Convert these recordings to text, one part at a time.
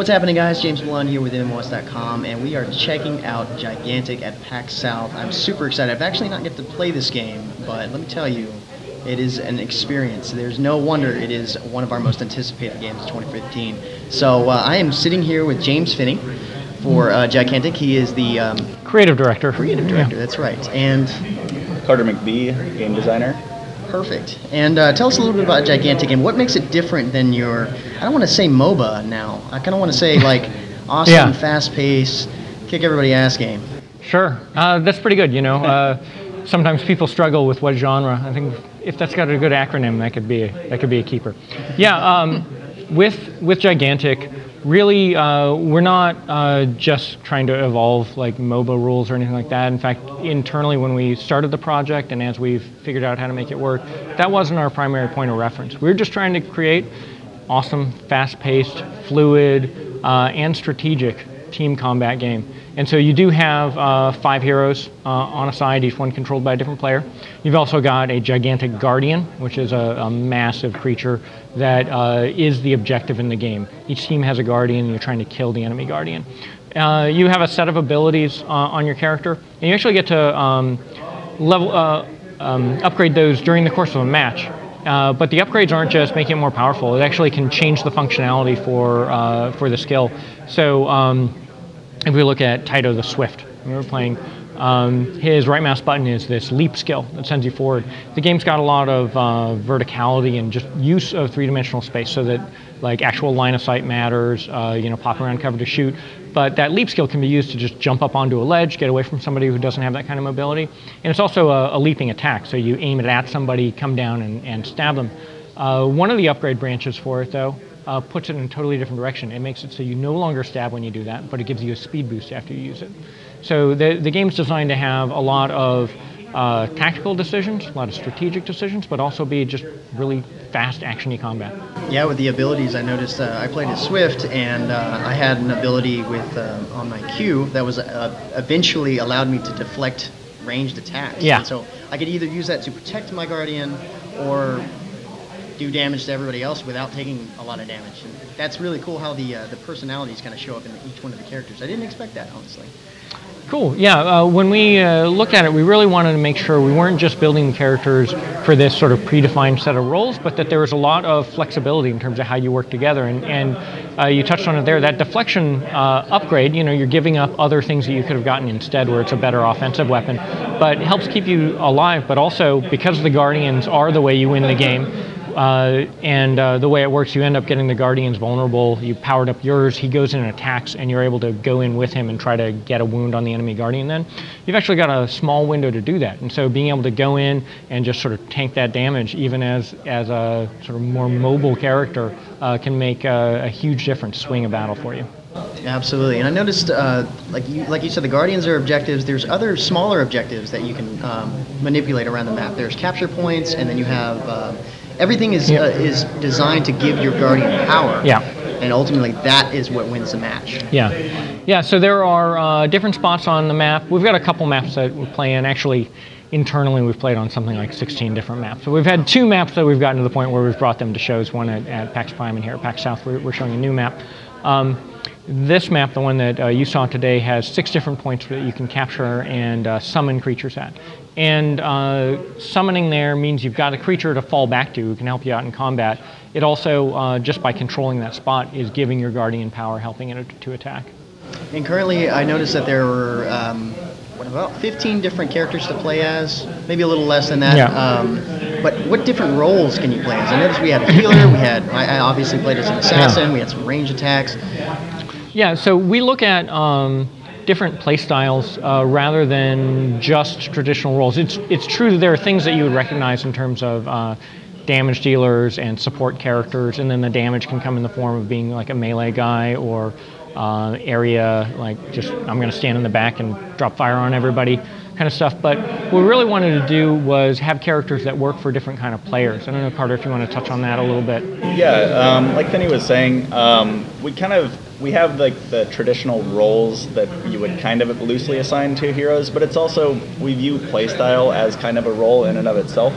What's happening, guys? James Malone here with MMOHuts.com, and we are checking out Gigantic at PAX South. I'm super excited. I've actually not get to play this game, but let me tell you, it is an experience. There's no wonder it is one of our most anticipated games of 2015. So I am sitting here with James Phinney for Gigantic. He is the creative director. Creative director, that's right. And Carter McBee, game designer. Perfect. And tell us a little bit about Gigantic and what makes it different than your, I don't want to say MOBA now. I kind of want to say like awesome, fast-paced, kick everybody ass game. Sure. That's pretty good, you know. Sometimes people struggle with what genre. I think if that's got a good acronym, that could be a keeper. Yeah, with Gigantic, really, we're not just trying to evolve like MOBA rules or anything like that. In fact, internally when we started the project and as we've figured out how to make it work, that wasn't our primary point of reference. We were just trying to create awesome, fast-paced, fluid, and strategic team combat game. And so you do have 5 heroes on a side, each one controlled by a different player. You've also got a Gigantic Guardian, which is a massive creature that is the objective in the game. Each team has a Guardian, and you're trying to kill the enemy Guardian. You have a set of abilities on your character, and you actually get to upgrade those during the course of a match. But the upgrades aren't just making it more powerful. It actually can change the functionality for the skill. So if we look at Taito the Swift, we were playing, his right mouse button is this leap skill that sends you forward. The game's got a lot of verticality and just use of three-dimensional space so that like actual line of sight matters, you know, popping around cover to shoot. But that leap skill can be used to just jump up onto a ledge, get away from somebody who doesn't have that kind of mobility. And it's also a leaping attack, so you aim it at somebody, come down and stab them. One of the upgrade branches for it, though, puts it in a totally different direction. It makes it so you no longer stab when you do that, but it gives you a speed boost after you use it. So the game's designed to have a lot of tactical decisions, a lot of strategic decisions, but also be just really fast, action-y combat. Yeah, with the abilities, I noticed I played as Swift, and I had an ability with on my Q that was eventually allowed me to deflect ranged attacks. Yeah. And so I could either use that to protect my Guardian or do damage to everybody else without taking a lot of damage. And that's really cool how the personalities kind of show up in each one of the characters. I didn't expect that, honestly. Cool, yeah, when we looked at it, we really wanted to make sure we weren't just building the characters for this sort of predefined set of roles, but that there was a lot of flexibility in terms of how you work together. And you touched on it there, that deflection upgrade, you know, you're giving up other things that you could have gotten instead where it's a better offensive weapon, but it helps keep you alive, but also because the Guardians are the way you win the game, the way it works, you end up getting the Guardians vulnerable. You powered up yours, he goes in and attacks, and you're able to go in with him and try to get a wound on the enemy Guardian then. You've actually got a small window to do that, and so being able to go in and just sort of tank that damage, even as a sort of more mobile character, can make a huge difference, swing a battle for you. Absolutely, and I noticed, like you said, the Guardians are objectives. There's other smaller objectives that you can manipulate around the map. There's capture points, and then you have everything is designed to give your Guardian power. Yeah. And ultimately, that is what wins the match. Yeah. Yeah, so there are different spots on the map. We've got a couple maps that we play in. Actually, internally, we've played on something like 16 different maps. So we've had 2 maps that we've gotten to the point where we've brought them to shows, one at PAX Prime and here at PAX South. We're showing a new map. This map, the one that you saw today, has 6 different points that you can capture and summon creatures at. And summoning there means you've got a creature to fall back to who can help you out in combat. It also, just by controlling that spot, is giving your Guardian power, helping it to attack. And currently, I noticed that there were, about 15 different characters to play as, maybe a little less than that. Yeah. But what different roles can you play as? I noticed we had a healer, I obviously played as an assassin, we had some range attacks. Yeah, so we look at different play styles rather than just traditional roles. It's true that there are things that you would recognize in terms of damage dealers and support characters, and then the damage can come in the form of being like a melee guy or area, like just I'm going to stand in the back and drop fire on everybody kind of stuff. But what we really wanted to do was have characters that work for different kind of players. I don't know, Carter, if you want to touch on that a little bit. Yeah, like Phinney was saying, we have like the traditional roles that you would kind of loosely assign to heroes, but it's also, we view playstyle as kind of a role in and of itself.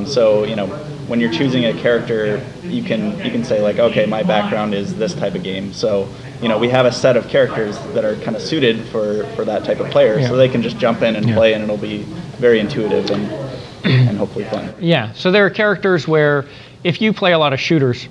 So, you know, when you're choosing a character, you can say like, okay, my background is this type of game, so we have a set of characters that are kind of suited for that type of player, so they can just jump in and play, and it'll be very intuitive and hopefully fun. Yeah, so there are characters where if you play a lot of shooters,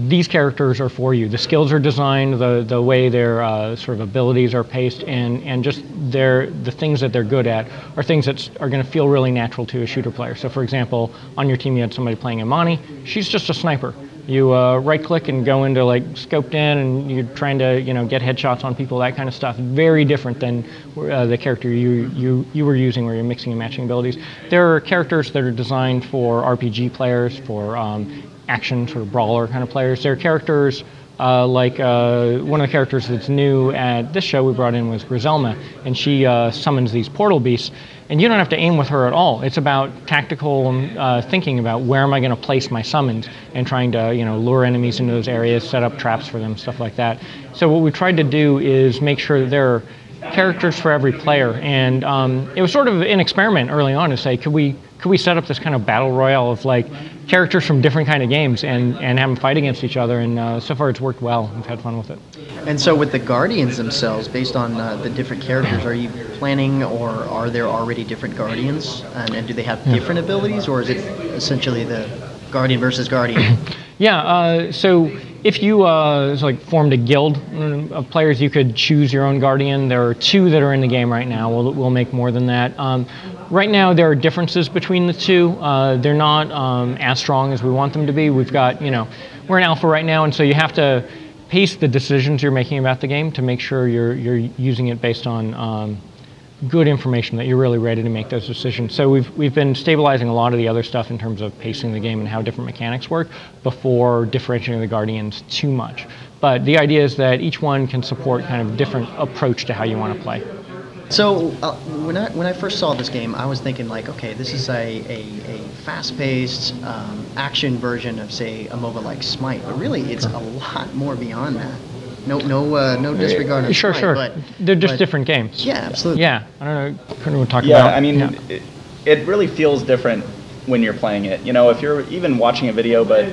these characters are for you. The skills are designed, the way their sort of abilities are paced, and just the things that they're good at are things that are going to feel really natural to a shooter player. So for example, on your team you had somebody playing Imani. She's just a sniper. You right-click and go into like scoped in, and you're trying to get headshots on people, that kind of stuff. Very different than the character you were using, where you're mixing and matching abilities. There are characters that are designed for RPG players, for action sort of brawler kind of players. There are characters like one of the characters that's new at this show we brought in was Griselma, and she summons these portal beasts, and you don't have to aim with her at all. It's about tactical thinking about where am I going to place my summons, and trying to lure enemies into those areas, set up traps for them, stuff like that. So what we tried to do is make sure that there are characters for every player, and it was sort of an experiment early on to say, could we set up this kind of battle royale of like characters from different kind of games and have them fight against each other, and so far it's worked well. We've had fun with it. And so with the Guardians themselves, based on the different characters, are you planning, or are there already different Guardians, and do they have different abilities, or is it essentially the Guardian versus Guardian? Yeah, so if you formed a guild of players, you could choose your own Guardian. There are 2 that are in the game right now. We'll make more than that. Right now, there are differences between the 2. They're not as strong as we want them to be. We've got, we're in alpha right now, and so you have to pace the decisions you're making about the game to make sure you're using it based on good information, that you're really ready to make those decisions. So we've been stabilizing a lot of the other stuff in terms of pacing the game and how different mechanics work before differentiating the Guardians too much. But the idea is that each one can support kind of different approach to how you want to play. So when I first saw this game, I was thinking like, okay, this is a fast-paced action version of, say, a MOBA like Smite, but really it's a lot more beyond that. No disregard of Smite, Sure. They're just different games. Yeah, absolutely. Yeah, I don't know. Couldn't we talk about? Yeah, I mean, it really feels different when you're playing it. If you're even watching a video, but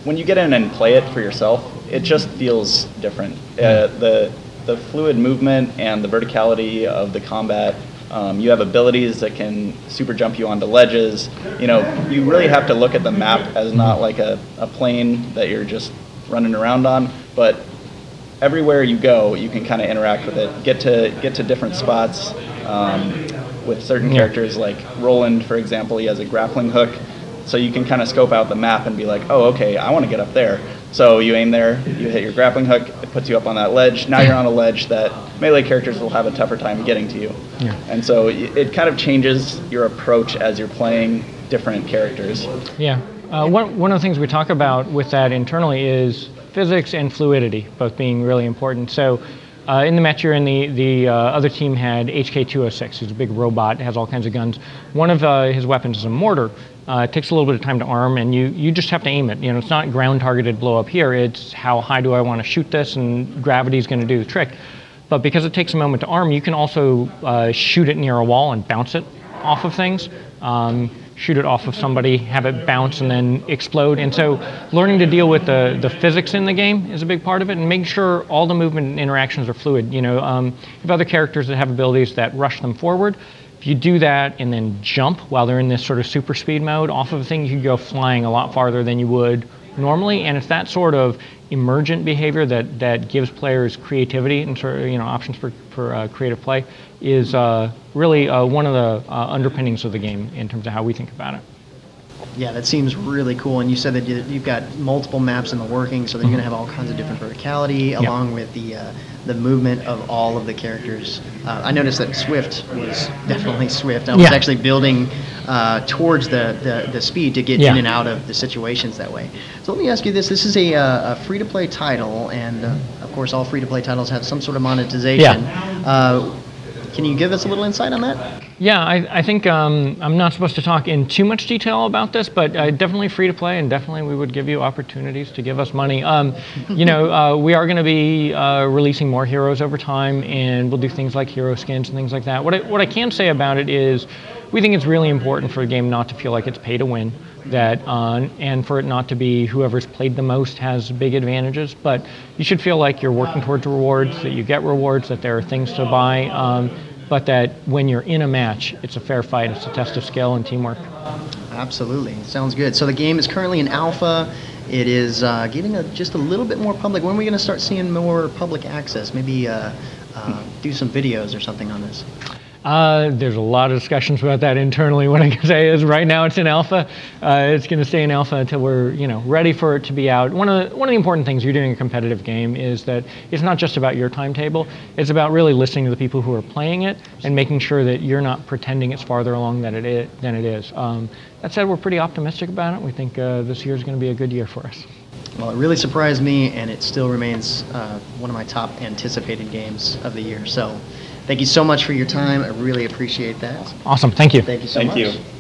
when you get in and play it for yourself, it just feels different. The fluid movement and the verticality of the combat. You have abilities that can super jump you onto ledges. You really have to look at the map as not like a plane that you're just running around on, but everywhere you go, you can kind of interact with it, get to different spots. With certain characters, like Roland, for example, he has a grappling hook, so you can kind of scope out the map and be like, oh, okay, I want to get up there. So you aim there, you hit your grappling hook, it puts you up on that ledge. Now you're on a ledge that melee characters will have a tougher time getting to you. Yeah. And so it kind of changes your approach as you're playing different characters. Yeah. One of the things we talk about with that internally is physics and fluidity, both being really important. So in the match you're in, the other team had HK-206, who's a big robot, has all kinds of guns. One of his weapons is a mortar. It takes a little bit of time to arm, and you just have to aim it. It's not ground-targeted blow up here. It's how high do I want to shoot this, and gravity's going to do the trick. But because it takes a moment to arm, you can also shoot it near a wall and bounce it off of things. Shoot it off of somebody, have it bounce and then explode. And so learning to deal with the physics in the game is a big part of it, and making sure all the movement and interactions are fluid. You have other characters that have abilities that rush them forward. If you do that and then jump while they're in this sort of super speed mode off of a thing, you can go flying a lot farther than you would normally. And it's that sort of emergent behavior that gives players creativity and sort of, options for creative play is really one of the underpinnings of the game in terms of how we think about it. Yeah, that seems really cool. And you said that you've got multiple maps in the working, so they're going to have all kinds of different verticality, along with the movement of all of the characters. I noticed that Swift was definitely Swift. I was actually building towards the speed to get in and out of the situations that way. So let me ask you this. This is a free-to-play title, and of course all free-to-play titles have some sort of monetization. Can you give us a little insight on that? Yeah, I think I'm not supposed to talk in too much detail about this, but definitely free to play, and definitely we would give you opportunities to give us money. You know, we are going to be releasing more heroes over time, and we'll do things like hero skins and things like that. What I can say about it is, we think it's really important for a game not to feel like it's pay to win, that and for it not to be whoever's played the most has big advantages, but you should feel like you're working towards rewards, that you get rewards, that there are things to buy. But that when you're in a match, it's a fair fight. It's a test of skill and teamwork. Absolutely. Sounds good. So the game is currently in alpha. It is getting just a little bit more public. When are we going to start seeing more public access? Maybe do some videos or something on this? There's a lot of discussions about that internally. What I can say is right now it's in alpha. It's going to stay in alpha until we're ready for it to be out. One of the important things you're doing a competitive game is that it's not just about your timetable. It's about really listening to the people who are playing it and making sure that you're not pretending it's farther along than it is. That said, we're pretty optimistic about it. We think this year is going to be a good year for us. Well, it really surprised me, and it still remains one of my top anticipated games of the year. So thank you so much for your time. I really appreciate that. Awesome. Thank you. Thank you so much. Thank you.